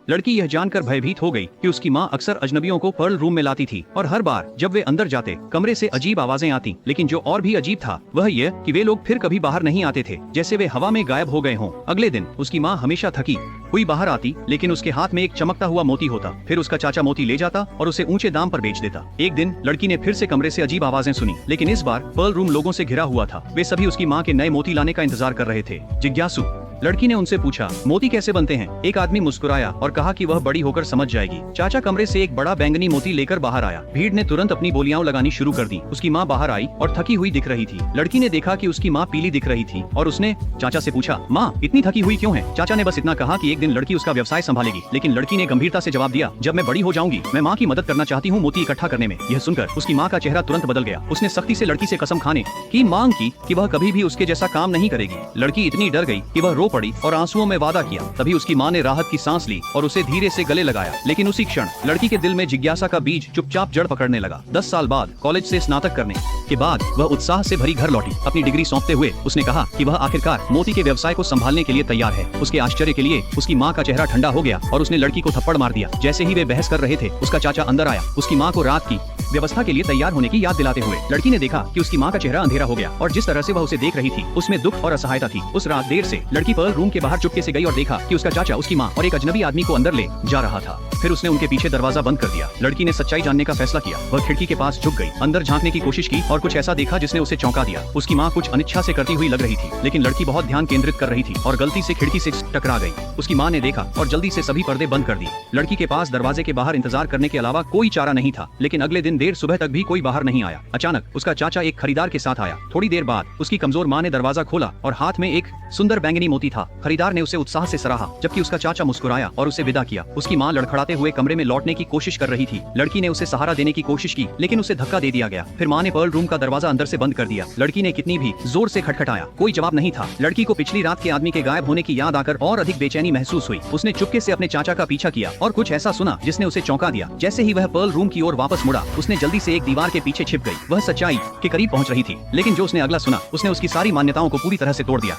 लड़की यह जानकर भयभीत हो गई कि उसकी माँ अक्सर अजनबियों को पर्ल रूम में लाती थी और हर बार जब वे अंदर जाते कमरे से अजीब आवाजें आती। लेकिन जो और भी अजीब था वह यह कि वे लोग फिर कभी बाहर नहीं आते थे, जैसे वे हवा में गायब हो गए हों। अगले दिन उसकी माँ हमेशा थकी हुई बाहर आती, लेकिन उसके हाथ में एक चमकता हुआ मोती होता। फिर उसका चाचा मोती ले जाता और उसे ऊंचे दाम पर बेच देता। एक दिन लड़की ने फिर से कमरे से अजीब आवाजें सुनी, लेकिन इस बार पर्ल रूम लोगों से घिरा हुआ था। वे सभी उसकी माँ के नए मोती लाने का इंतजार कर रहे थे। जिज्ञासु लड़की ने उनसे पूछा, मोती कैसे बनते हैं? एक आदमी मुस्कुराया और कहा कि वह बड़ी होकर समझ जाएगी। चाचा कमरे से एक बड़ा बैंगनी मोती लेकर बाहर आया। भीड़ ने तुरंत अपनी बोलियां लगानी शुरू कर दी। उसकी माँ बाहर आई और थकी हुई दिख रही थी। लड़की ने देखा कि उसकी माँ पीली दिख रही थी और उसने चाचा से पूछा, माँ इतनी थकी हुई क्यों है? चाचा ने बस इतना कहा कि एक दिन लड़की उसका व्यवसाय संभालेगी। लेकिन लड़की ने गंभीरता से जवाब दिया, जब मैं बड़ी हो जाऊंगी मैं माँ की मदद करना चाहती हूँ मोती इकट्ठा करने में। यह सुनकर उसकी माँ का चेहरा तुरंत बदल गया। उसने सख्ती से लड़की से कसम खाने की मांग की कि वह कभी भी उसके जैसा काम नहीं करेगी। लड़की इतनी डर गई कि वह रो पड़ी और आंसुओं में वादा किया। तभी उसकी माँ ने राहत की सांस ली और उसे धीरे से गले लगाया। लेकिन उसी क्षण लड़की के दिल में जिज्ञासा का बीज चुपचाप जड़ पकड़ने लगा। 10 साल बाद कॉलेज से स्नातक करने के बाद वह उत्साह से भरी घर लौटी। अपनी डिग्री सौंपते हुए उसने कहा कि वह आखिरकार मोती के व्यवसाय को संभालने के लिए तैयार है। उसके आश्चर्य के लिए उसकी माँ का चेहरा ठंडा हो गया और उसने लड़की को थप्पड़ मार दिया। जैसे ही वे बहस कर रहे थे उसका चाचा अंदर आया, उसकी माँ को रात की व्यवस्था के लिए तैयार होने की याद दिलाते हुए। लड़की ने देखा कि उसकी माँ का चेहरा अंधेरा हो गया और जिस तरह से वह उसे देख रही थी उसमें दुख और असहायता थी। उस रात देर से लड़की पर्ल रूम के बाहर चुपके से गई और देखा कि उसका चाचा उसकी माँ और एक अजनबी आदमी को अंदर ले जा रहा था। फिर उसने उनके पीछे दरवाजा बंद कर दिया। लड़की ने सच्चाई जानने का फैसला किया। वह खिड़की के पास झुक गई, अंदर झांकने की कोशिश की और कुछ ऐसा देखा जिसने उसे चौंका दिया। उसकी माँ कुछ अनिच्छा से करती हुई लग रही थी, लेकिन लड़की बहुत ध्यान केंद्रित कर रही थी और गलती से खिड़की से टकरा गई। उसकी माँ ने देखा और जल्दी से सभी पर्दे बंद कर दिए। लड़की के पास दरवाजे के बाहर इंतजार करने के अलावा कोई चारा नहीं था। लेकिन अगले दिन देर सुबह तक भी कोई बाहर नहीं आया। अचानक उसका चाचा एक खरीदार के साथ आया। थोड़ी देर बाद उसकी कमजोर माँ ने दरवाजा खोला और हाथ में एक सुंदर बैंगनी मोती था। खरीदार ने उसे उत्साह से सराहा, जबकि उसका चाचा मुस्कुराया और उसे विदा किया। उसकी माँ लड़खड़ाते हुए कमरे में लौटने की कोशिश कर रही थी। लड़की ने उसे सहारा देने की कोशिश की, लेकिन उसे धक्का दे दिया गया। फिर माँ ने पर्ल रूम का दरवाजा अंदर से बंद कर दिया। लड़की ने कितनी भी जोर से खटखटाया, कोई जवाब नहीं था। लड़की को पिछली रात के आदमी के गायब होने की याद आकर और अधिक बेचैनी महसूस हुई। उसने चुपके से अपने चाचा का पीछा किया और कुछ ऐसा सुना जिसने उसे चौंका दिया। जैसे ही वह पर्ल रूम की ओर वापस मुड़ा, उसने जल्दी से एक दीवार के पीछे छिप गई। वह सच्चाई के करीब पहुंच रही थी, लेकिन जो उसने अगला सुना उसने उसकी सारी मान्यताओं को पूरी तरह से तोड़ दिया।